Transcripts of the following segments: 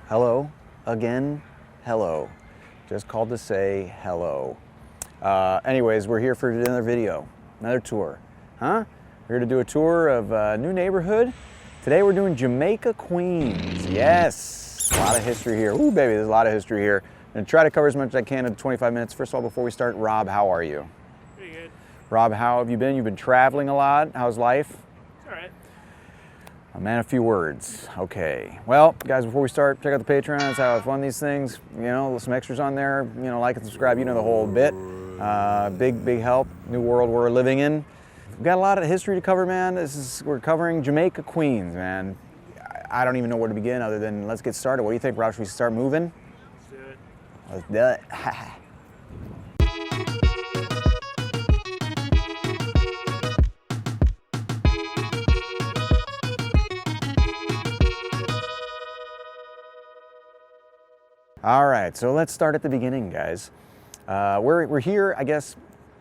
Hello, again, hello. Just called to say hello. Anyways, we're here for another video, another tour. We're here to do a tour of a new neighborhood. Today we're doing Jamaica, Queens. Yes, a lot of history here. Ooh, baby, there's a lot of history here. I'm gonna try to cover as much as I can in 25 minutes. First of all, before we start, Rob, how are you? Pretty good. Rob, how have you been? You've been traveling a lot. How's life? It's all right. A man, a few words. Okay. Well, guys, before we start, check out the Patreon. That's how I fund these things. You know, some extras on there. You know, like and subscribe. You know the whole bit. Big help. New world we're living in. We've got a lot of history to cover, man. We're covering Jamaica, Queens, man. I don't even know where to begin other than let's get started. What do you think, Rob? Should we start moving? Let's do it. Let's do it. All right, so let's start at the beginning, guys. We're here, I guess,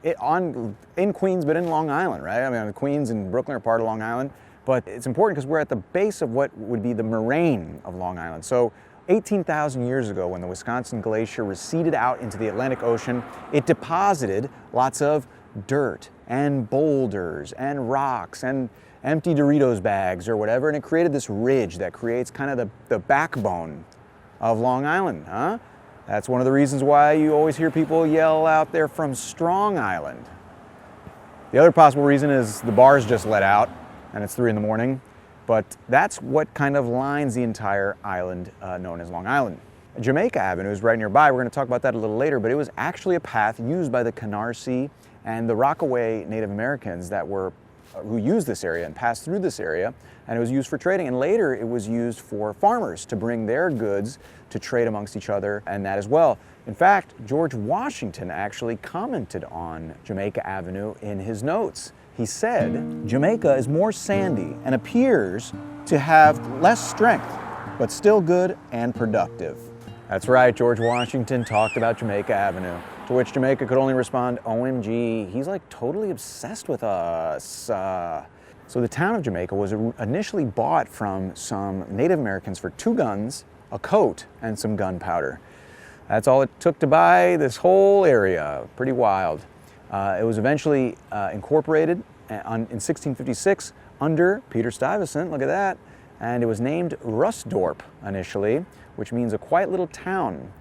in Queens, but in Long Island, right? I mean, Queens and Brooklyn are part of Long Island, but it's important because we're at the base of what would be the moraine of Long Island. So 18,000 years ago, when the Wisconsin Glacier receded out into the Atlantic Ocean, it deposited lots of dirt and boulders and rocks and empty Doritos bags or whatever, and it created this ridge that creates kind of the backbone of Long Island, huh? That's one of the reasons why you always hear people yell out there from Strong Island. The other possible reason is the bars just let out and it's 3 in the morning, but that's what kind of lines the entire island known as Long Island. Jamaica Avenue is right nearby. We're going to talk about that a little later, but it was actually a path used by the Canarsie and the Rockaway Native Americans who used this area and passed through this area, and it was used for trading. And later it was used for farmers to bring their goods to trade amongst each other and that as well. In fact, George Washington actually commented on Jamaica Avenue in his notes. He said, "Jamaica is more sandy and appears to have less strength, but still good and productive." That's right, George Washington talked about Jamaica Avenue, to which Jamaica could only respond, "OMG, he's like totally obsessed with us." So the town of Jamaica was initially bought from some Native Americans for 2 guns, a coat, and some gunpowder. That's all it took to buy this whole area. Pretty wild. It was eventually incorporated in 1656 under Peter Stuyvesant, look at that, and it was named Rusdorp initially, which means a quiet little town.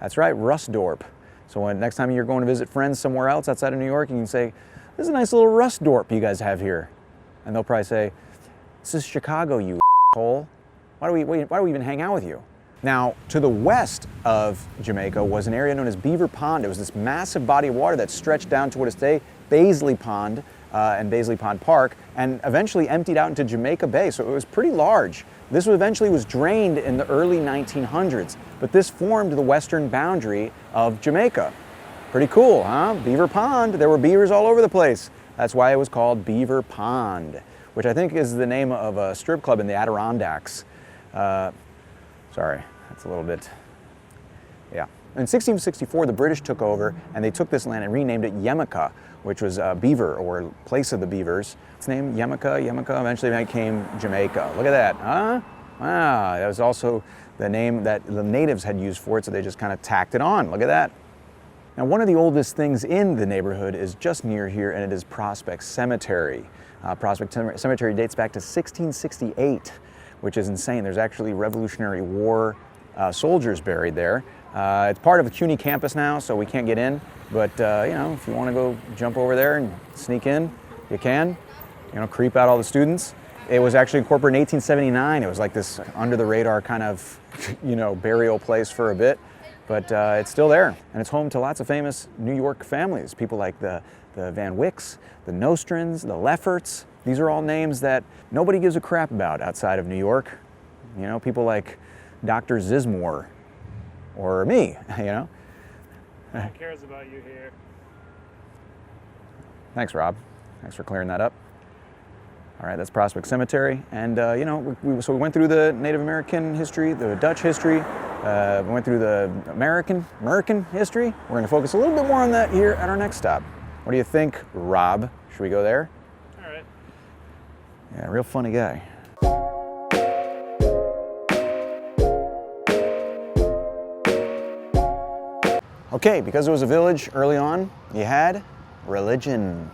That's right, Rusdorp. So next time you're going to visit friends somewhere else outside of New York, you can say, "This is a nice little Rusdorp you guys have here." And they'll probably say, "This is Chicago, you asshole. Why do we even hang out with you?" Now, to the west of Jamaica was an area known as Beaver Pond. It was this massive body of water that stretched down to what is today Baisley Pond and Baisley Pond Park, and eventually emptied out into Jamaica Bay. So it was pretty large. This eventually was drained in the early 1900s, but this formed the western boundary of Jamaica. Pretty cool, huh? Beaver Pond. There were beavers all over the place. That's why it was called Beaver Pond, which I think is the name of a strip club in the Adirondacks. Sorry, that's a little bit, yeah. In 1664, the British took over and they took this land and renamed it Yemeka, which was beaver or place of the beavers. Its name, Yemeka, eventually became Jamaica. Look at that, huh? Wow, that was also the name that the natives had used for it, so they just kind of tacked it on. Look at that. Now, one of the oldest things in the neighborhood is just near here, and it is Prospect Cemetery. Prospect Cemetery dates back to 1668, which is insane. There's actually Revolutionary War soldiers buried there. It's part of the CUNY campus now, so we can't get in, but you know, if you want to go jump over there and sneak in, you can. You know, creep out all the students. It was actually incorporated in 1879. It was like this under the radar kind of, you know, burial place for a bit, but it's still there, and it's home to lots of famous New York families. People like the Van Wicks, the Nostrans, the Lefferts. These are all names that nobody gives a crap about outside of New York. You know, people like Dr. Zizmore, or me, you know. Who cares about you here? Thanks, Rob. Thanks for clearing that up. All right, that's Prospect Cemetery. And, you know, so we went through the Native American history, the Dutch history, we went through the American history. We're going to focus a little bit more on that here at our next stop. What do you think, Rob? Should we go there? All right. Yeah, real funny guy. Okay, because it was a village early on, you had religion.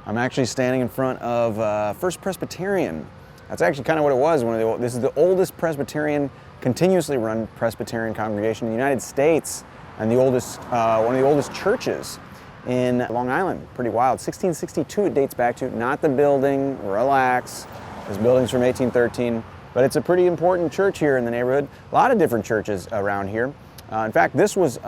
I'm actually standing in front of First Presbyterian. That's actually kind of what it was. This is the oldest Presbyterian, continuously run Presbyterian congregation in the United States, and the oldest, one of the oldest churches in Long Island. Pretty wild. 1662 it dates back to. Not the building, relax. This building's from 1813, but it's a pretty important church here in the neighborhood. A lot of different churches around here. In fact, this was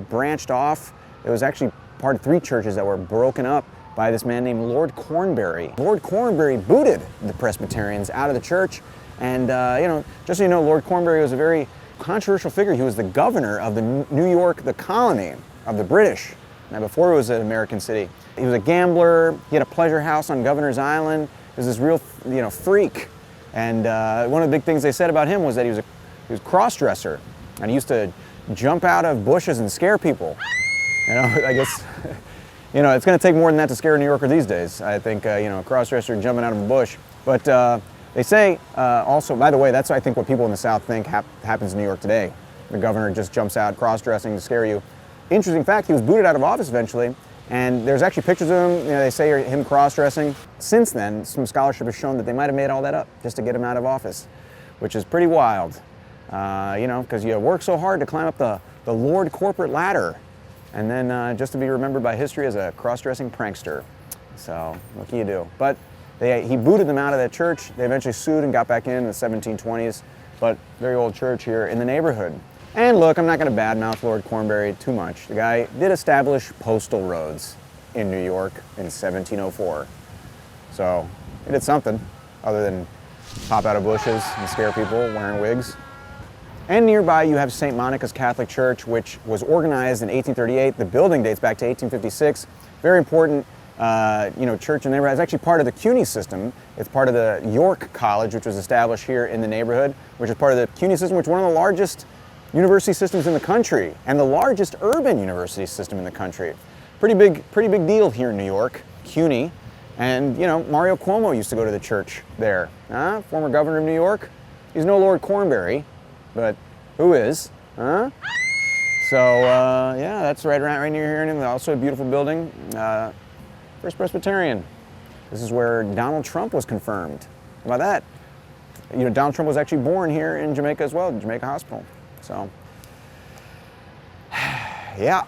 branched off. It was actually part of 3 churches that were broken up by this man named Lord Cornbury. Lord Cornbury booted the Presbyterians out of the church, and just so you know, Lord Cornbury was a very controversial figure. He was the governor of the New York, the colony of the British. Now, before it was an American city, he was a gambler. He had a pleasure house on Governor's Island. He was this real, freak. And one of the big things they said about him was that he was a cross-dresser, and he used to jump out of bushes and scare people. I guess, it's going to take more than that to scare a New Yorker these days. I think, a cross-dresser jumping out of a bush. But they say also, by the way, that's I think what people in the South think happens in New York today. The governor just jumps out cross-dressing to scare you. Interesting fact, he was booted out of office eventually, and there's actually pictures of him, they say him cross-dressing. Since then, some scholarship has shown that they might have made all that up just to get him out of office, which is pretty wild. Because you work so hard to climb up the Lord corporate ladder, and then just to be remembered by history as a cross-dressing prankster. So, what can you do? But he booted them out of that church. They eventually sued and got back in the 1720s, but very old church here in the neighborhood. And look, I'm not going to badmouth Lord Cornbury too much. The guy did establish postal roads in New York in 1704. So he did something other than pop out of bushes and scare people wearing wigs. And nearby you have St. Monica's Catholic Church, which was organized in 1838. The building dates back to 1856. Very important church in the neighborhood. It's actually part of the CUNY system. It's part of the York College, which was established here in the neighborhood, which is part of the CUNY system, which is one of the largest university systems in the country, and the largest urban university system in the country. Pretty big deal here in New York, CUNY. And Mario Cuomo used to go to the church there. Former governor of New York. He's no Lord Cornbury, but who is? So that's right near here. And also a beautiful building. First Presbyterian. This is where Donald Trump was confirmed. How about that? Donald Trump was actually born here in Jamaica as well, in Jamaica Hospital. So, yeah.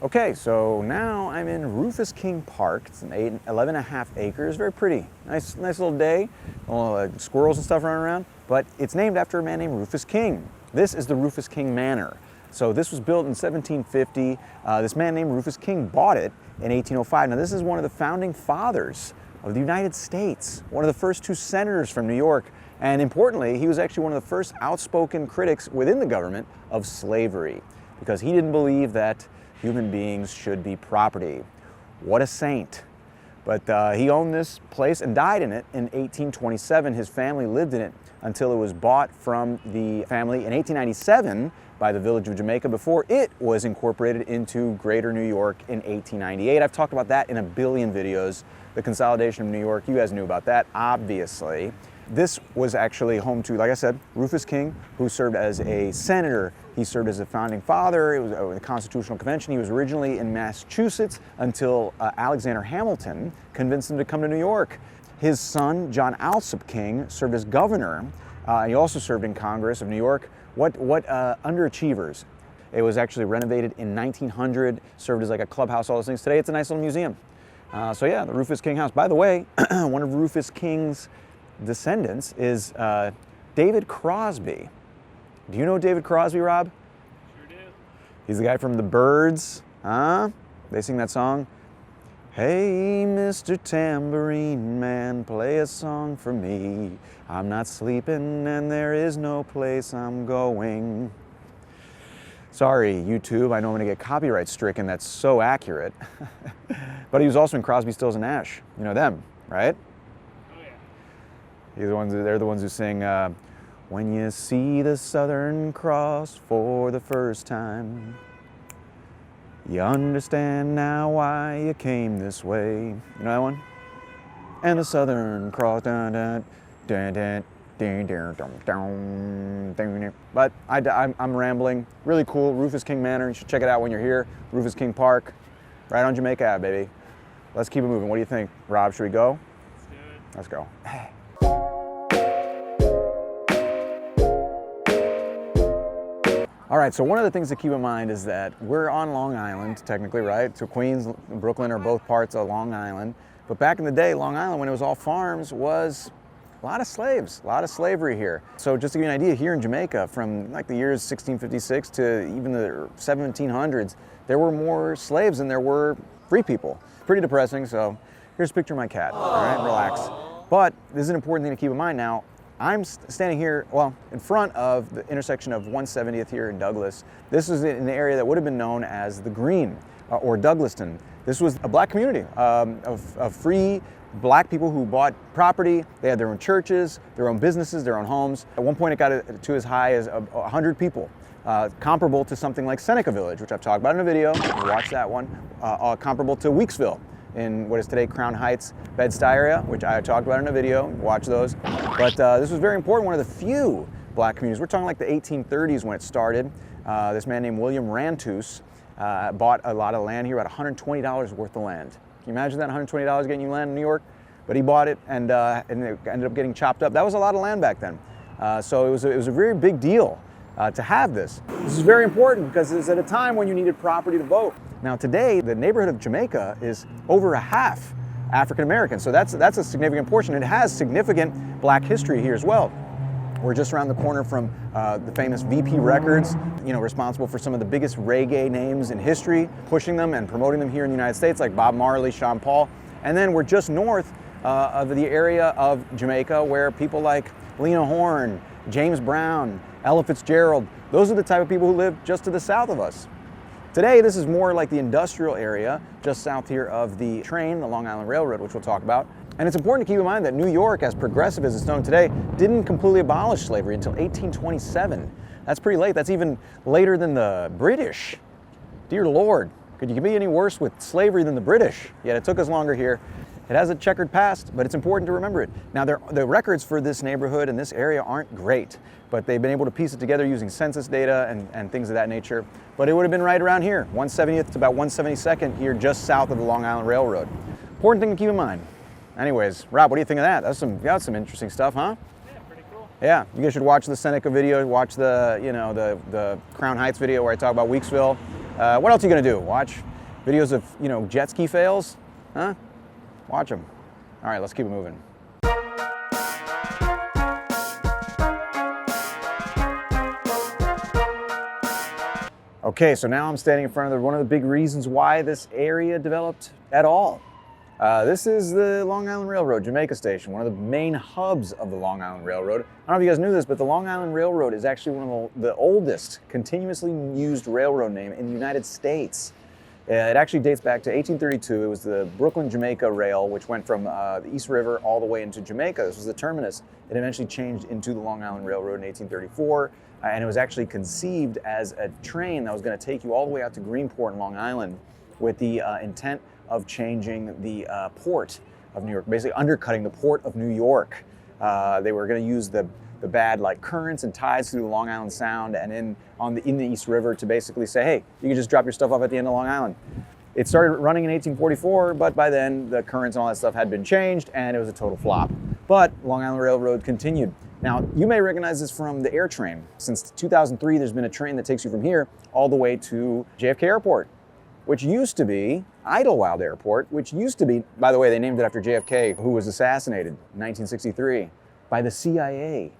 Okay, so now I'm in Rufus King Park. It's an 11.5 acres, very pretty. Nice little day. All squirrels and stuff running around. But it's named after a man named Rufus King. This is the Rufus King Manor. So this was built in 1750. This man named Rufus King bought it in 1805. Now this is one of the founding fathers of the United States, one of the first 2 senators from New York, and importantly, he was actually one of the first outspoken critics within the government of slavery, because he didn't believe that human beings should be property. What a saint. But he owned this place and died in it in 1827. His family lived in it until it was bought from the family in 1897 by the village of Jamaica before it was incorporated into Greater New York in 1898. I've talked about that in a billion videos. The consolidation of New York, you guys knew about that, obviously. This was actually home to, like I said, Rufus King, who served as a senator. He served as a founding father. It was the Constitutional Convention. He was originally in Massachusetts until Alexander Hamilton convinced him to come to New York. His son, John Alsop King, served as governor. He also served in Congress of New York. What underachievers. It was actually renovated in 1900, served as like a clubhouse, all those things. Today it's a nice little museum. So yeah, the Rufus King house. By the way, one of Rufus King's descendants is David Crosby. Do you know David Crosby, Rob? Sure do. He's the guy from the Byrds. They sing that song. Hey, Mr. Tambourine Man, play a song for me. I'm not sleeping and there is no place I'm going. Sorry, YouTube, I know I'm going to get copyright stricken. That's so accurate. But he was also in Crosby, Stills, and Nash. You know them, right? Oh, yeah. They're the ones who sing, when you see the Southern Cross for the first time, you understand now why you came this way. You know that one? and the Southern Cross. Dun, dun, dun, dun, dun, dun, dun, dun, dun, dun. But I'm rambling. Really cool, Rufus King Manor. You should check it out when you're here. Rufus King Park, right on Jamaica Ave, baby. Let's keep it moving. What do you think, Rob? Should we go? Let's do it. Let's go. All right, so one of the things to keep in mind is that we're on Long Island, technically, right? So Queens and Brooklyn are both parts of Long Island. But back in the day, Long Island, when it was all farms, was a lot of slaves, a lot of slavery here. So just to give you an idea, here in Jamaica, from like the years 1656 to even the 1700s, there were more slaves than there were free people. Pretty depressing, so here's a picture of my cat, all right, relax. But this is an important thing to keep in mind now. I'm standing here, well, in front of the intersection of 170th here in Douglas. This is in the area that would have been known as the Green, or Douglaston. This was a black community of free black people who bought property. They had their own churches, their own businesses, their own homes. At one point it got to as high as 100 people, comparable to something like Seneca Village, which I've talked about in a video. Watch that one. Comparable to Weeksville in what is today Crown Heights, Bed-Stuy area, which I talked about in a video. Watch those. But this was very important, one of the few black communities. We're talking like the 1830s when it started. This man named William Rantus bought a lot of land here, about $120 worth of land. Can you imagine that, $120 getting you land in New York? But he bought it, and it ended up getting chopped up. That was a lot of land back then. So it was a very big deal to have this. This is very important because it's at a time when you needed property to vote. Now today, the neighborhood of Jamaica is over a half African American, so that's a significant portion. It has significant black history here as well. We're just around the corner from the famous VP Records, responsible for some of the biggest reggae names in history, pushing them and promoting them here in the United States, like Bob Marley, Sean Paul. And then we're just north of the area of Jamaica where people like Lena Horne, James Brown, Ella Fitzgerald, those are the type of people who live just to the south of us. Today, this is more like the industrial area just south here of the train, the Long Island Railroad, which we'll talk about. And it's important to keep in mind that New York, as progressive as it's known today, didn't completely abolish slavery until 1827. That's pretty late. That's even later than the British. Dear Lord, could you be any worse with slavery than the British? Yet it took us longer here. It has a checkered past, but it's important to remember it. Now, the records for this neighborhood and this area aren't great, but they've been able to piece it together using census data and things of that nature. But it would have been right around here, 170th to about 172nd here just south of the Long Island Railroad. Important thing to keep in mind. Anyways, Rob, what do you think of that? That's some interesting stuff, huh? Yeah, pretty cool. Yeah, you guys should watch the Seneca video, watch the Crown Heights video where I talk about Weeksville. What else are you gonna do? Watch videos of, jet ski fails? Huh? Watch them. All right, let's keep it moving. Okay, so now I'm standing in front of one of the big reasons why this area developed at all. This is the Long Island Railroad, Jamaica Station, one of the main hubs of the Long Island Railroad. I don't know if you guys knew this, but the Long Island Railroad is actually one of the oldest continuously used railroad name in the United States. It actually dates back to 1832. It was the Brooklyn-Jamaica Rail, which went from the East River all the way into Jamaica. This was the terminus. It eventually changed into the Long Island Railroad in 1834, and it was actually conceived as a train that was going to take you all the way out to Greenport in Long Island with the intent of changing the port of New York, basically undercutting the port of New York. They were going to use the bad currents and tides through the Long Island Sound and in the East River to basically say, hey, you can just drop your stuff off at the end of Long Island. It started running in 1844, but by then the currents and all that stuff had been changed and it was a total flop. But Long Island Railroad continued. Now, you may recognize this from the air train. Since 2003, there's been a train that takes you from here all the way to JFK Airport, which used to be Idlewild Airport, which used to be, by the way, they named it after JFK, who was assassinated in 1963 by the CIA.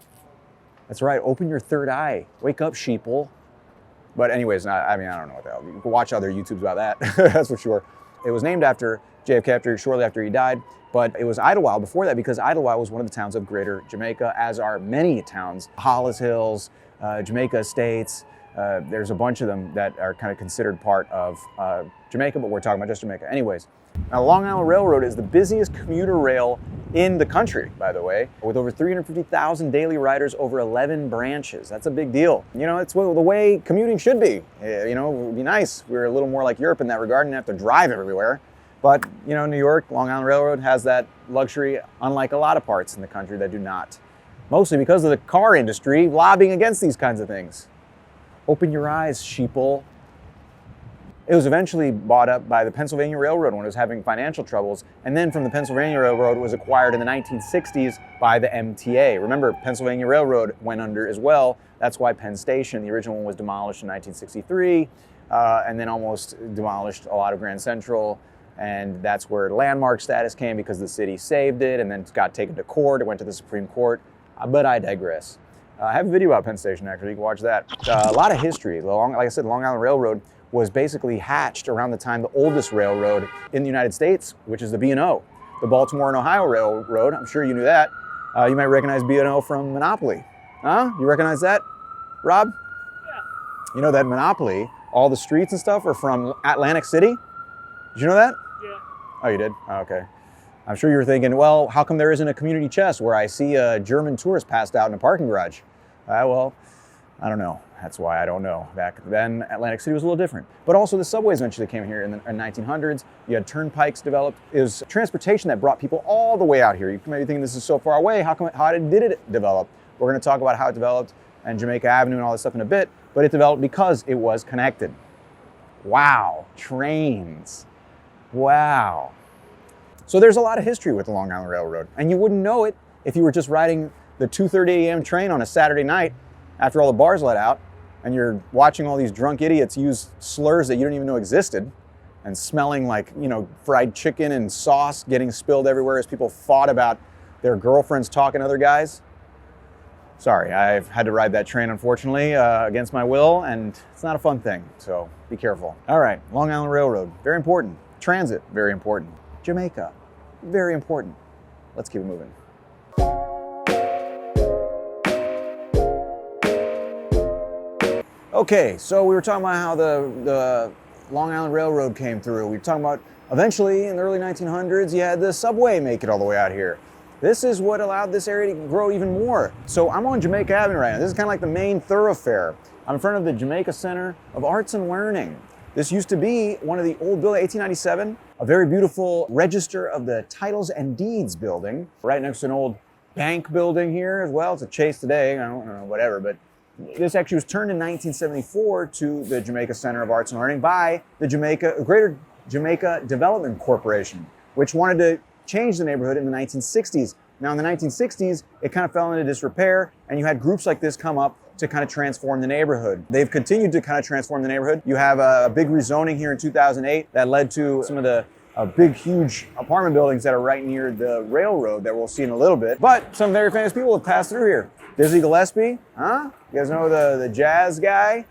That's right, open your third eye. Wake up, sheeple. But anyways, I don't know what the hell. You can watch other YouTubes about that, that's for sure. It was named after JFK shortly after he died, but it was Idlewild before that because Idlewild was one of the towns of Greater Jamaica, as are many towns. Hollis Hills, Jamaica Estates, there's a bunch of them that are kind of considered part of Jamaica, but we're talking about just Jamaica. Anyways, now Long Island Railroad is the busiest commuter rail in the country, by the way, with over 350,000 daily riders over 11 branches. That's a big deal. It's the way commuting should be. It would be nice. We're a little more like Europe in that regard and have to drive everywhere. But, you know, New York, Long Island Railroad has that luxury, unlike a lot of parts in the country that do not. Mostly because of the car industry lobbying against these kinds of things. Open your eyes, sheeple. It was eventually bought up by the Pennsylvania Railroad when it was having financial troubles, and then from the Pennsylvania Railroad was acquired in the 1960s by the MTA. Remember, Pennsylvania Railroad went under as well. That's why Penn Station, the original one, was demolished in 1963, and then almost demolished a lot of Grand Central, and that's where landmark status came because the city saved it, and then it got taken to court. It went to the Supreme Court, but I digress. I have a video about Penn Station, actually. You can watch that. A lot of history. Like I said, the Long Island Railroad was basically hatched around the time the oldest railroad in the United States, which is the B&O, the Baltimore and Ohio Railroad. I'm sure you knew that. You might recognize B&O from Monopoly. Huh? You recognize that, Rob? Yeah. You know that Monopoly, all the streets and stuff are from Atlantic City? Did you know that? Yeah. Oh, you did? Oh, okay. I'm sure you were thinking, well, how come there isn't a community chest where I see a German tourist passed out in a parking garage? Well, I don't know. That's why I don't know. Back then, Atlantic City was a little different. But also the subways eventually came here in the 1900s. You had turnpikes developed. It was transportation that brought people all the way out here. You may be thinking this is so far away. How did it develop? We're going to talk about how it developed and Jamaica Avenue and all this stuff in a bit. But it developed because it was connected. Wow. Trains. Wow. So there's a lot of history with the Long Island Railroad. And you wouldn't know it if you were just riding the 2:30 a.m. train on a Saturday night after all the bars let out, and you're watching all these drunk idiots use slurs that you didn't even know existed, and smelling like, you know, fried chicken and sauce getting spilled everywhere as people fought about their girlfriends talking to other guys. Sorry, I've had to ride that train, unfortunately, against my will, and it's not a fun thing, so be careful. All right, Long Island Railroad, very important. Transit, very important. Jamaica, very important. Let's keep it moving. Okay, so we were talking about how the Long Island Railroad came through. We were talking about eventually in the early 1900s, you had the subway make it all the way out here. This is what allowed this area to grow even more. So I'm on Jamaica Avenue right now. This is kind of like the main thoroughfare. I'm in front of the Jamaica Center of Arts and Learning. This used to be one of the old buildings, 1897, a very beautiful register of the titles and deeds building, right next to an old bank building here as well. It's a Chase today, I don't know, whatever, but this actually was turned in 1974 to the Jamaica Center of Arts and Learning by the Greater Jamaica Development Corporation, which wanted to change the neighborhood in the 1960s. Now in the 1960s, it kind of fell into disrepair, and you had groups like this come up to kind of transform the neighborhood. They've continued to kind of transform the neighborhood. You have a big rezoning here in 2008 that led to some of the big, huge apartment buildings that are right near the railroad that we'll see in a little bit. But some very famous people have passed through here. Dizzy Gillespie, huh? You guys know the jazz guy?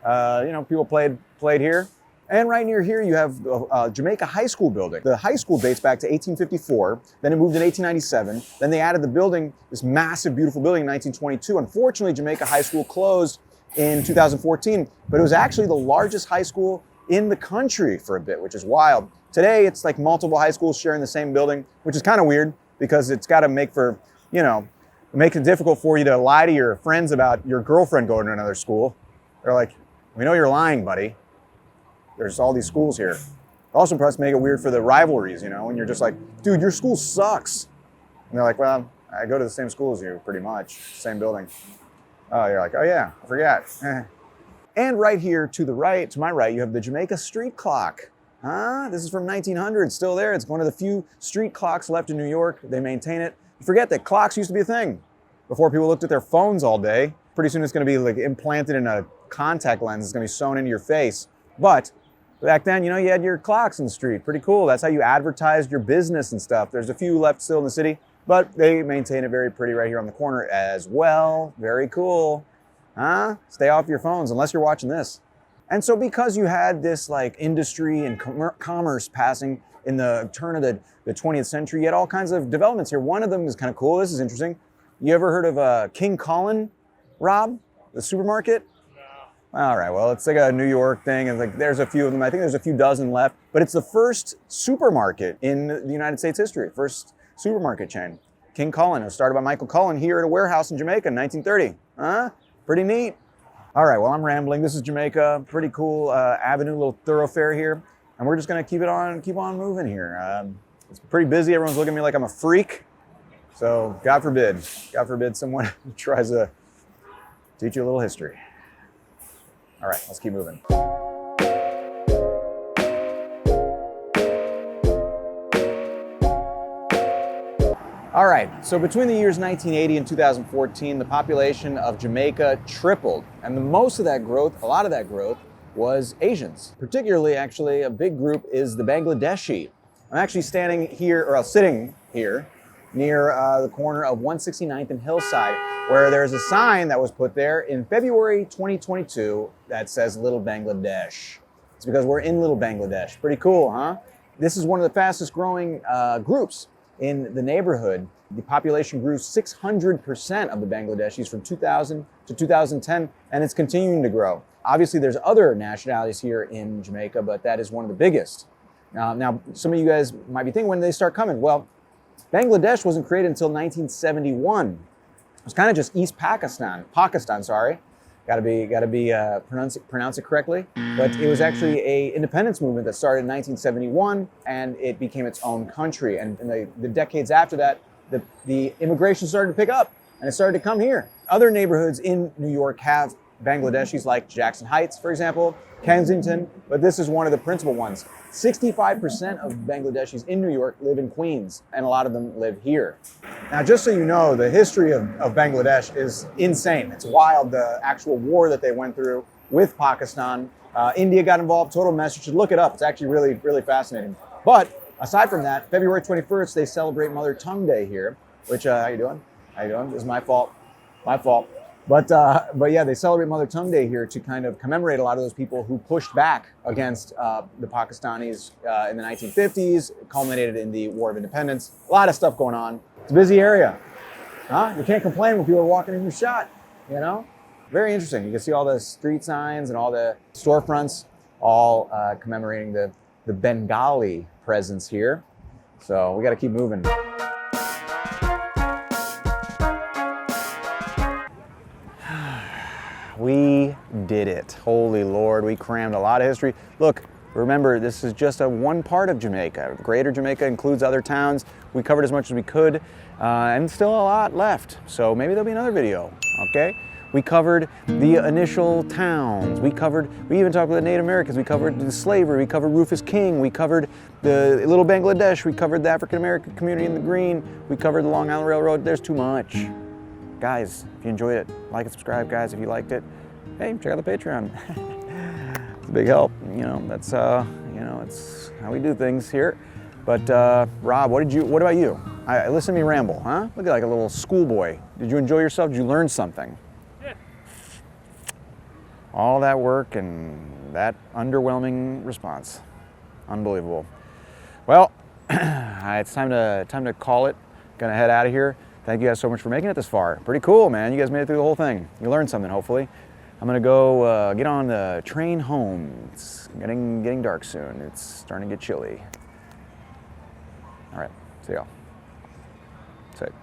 You know, people played here. And right near here, you have Jamaica High School building. The high school dates back to 1854. Then it moved in 1897. Then they added the building, this massive, beautiful building in 1922. Unfortunately, Jamaica High School closed in 2014, but it was actually the largest high school in the country for a bit, which is wild. Today, it's like multiple high schools sharing the same building, which is kind of weird because it's got to make for, you know, it makes it difficult for you to lie to your friends about your girlfriend going to another school. They're like, we know you're lying, buddy. There's all these schools here. Also, perhaps make it weird for the rivalries, you know, when you're just like, dude, your school sucks. And they're like, well, I go to the same school as you, pretty much, same building. Oh, you're like, oh yeah, I forgot. And right here to the right, to my right, you have the Jamaica street clock. This is from 1900, still there. It's one of the few street clocks left in New York. They maintain it. You forget that clocks used to be a thing before people looked at their phones all day. Pretty soon it's going to be like implanted in a contact lens. It's going to be sewn into your face. But back then, you know, you had your clocks in the street. Pretty cool. That's how you advertised your business and stuff. There's a few left still in the city, but they maintain it very pretty right here on the corner as well. Very cool. Stay off your phones unless you're watching this. And so because you had this like industry and commerce passing in the turn of the 20th century, you had all kinds of developments here. One of them is kind of cool. This is interesting. You ever heard of King Cullen, Rob? The supermarket? All right, well, it's like a New York thing, and like there's a few of them. I think there's a few dozen left, but it's the first supermarket in the United States history, first supermarket chain. King Cullen. It was started by Michael Cullen here at a warehouse in Jamaica in 1930. Pretty neat. All right, well, I'm rambling. This is Jamaica. Pretty cool avenue, little thoroughfare here. and we're just gonna keep on moving here. It's pretty busy. Everyone's looking at me like I'm a freak. So God forbid someone tries to teach you a little history. All right, let's keep moving. All right, so between the years 1980 and 2014, the population of Jamaica tripled. And a lot of that growth was Asians. Particularly, actually, a big group is the Bangladeshi. I'm actually sitting here near the corner of 169th and Hillside, where there's a sign that was put there in February 2022 that says Little Bangladesh. It's because we're in Little Bangladesh. Pretty cool, huh? This is one of the fastest growing groups in the neighborhood. The population grew 600% of the Bangladeshis from 2000 to 2010, and it's continuing to grow. Obviously, there's other nationalities here in Jamaica, but that is one of the biggest. Now, some of you guys might be thinking, when did they start coming? Well, Bangladesh wasn't created until 1971. It was kind of just East Pakistan, sorry. Gotta pronounce it correctly. But it was actually a independence movement that started in 1971, and it became its own country. And in the decades after that, the immigration started to pick up, and it started to come here. Other neighborhoods in New York have Bangladeshis, like Jackson Heights, for example, Kensington, but this is one of the principal ones. 65% of Bangladeshis in New York live in Queens, and a lot of them live here. Now, just so you know, the history of Bangladesh is insane. It's wild, the actual war that they went through with Pakistan. India got involved, total mess. You should look it up. It's actually really, really fascinating. But aside from that, February 21st, they celebrate Mother Tongue Day here, which, how you doing? This is my fault. But yeah, they celebrate Mother Tongue Day here to kind of commemorate a lot of those people who pushed back against the Pakistanis in the 1950s, culminated in the War of Independence. A lot of stuff going on. It's a busy area. Huh? You can't complain when people are walking in your shot, you know? Very interesting. You can see all the street signs and all the storefronts, all commemorating the Bengali presence here. So we got to keep moving. We did it. Holy Lord, we crammed a lot of history. Look, remember, this is just one part of Jamaica. Greater Jamaica includes other towns. We covered as much as we could, and still a lot left. So maybe there'll be another video, okay? We covered the initial towns. We even talked with the Native Americans. We covered the slavery. We covered Rufus King. We covered the Little Bangladesh. We covered the African American community in the Green. We covered the Long Island Railroad. There's too much. Guys, if you enjoyed it, like and subscribe, guys, if you liked it. Hey, check out the Patreon. It's a big help. You know, that's it's how we do things here. But Rob, what about you? Listen to me ramble, huh? Look at like a little schoolboy. Did you enjoy yourself? Did you learn something? Yeah. All that work and that underwhelming response. Unbelievable. Well, it's time to call it. Gonna head out of here. Thank you guys so much for making it this far. Pretty cool, man. You guys made it through the whole thing. You learned something, hopefully. I'm gonna go get on the train home. It's getting dark soon. It's starting to get chilly. All right, see y'all. That's it.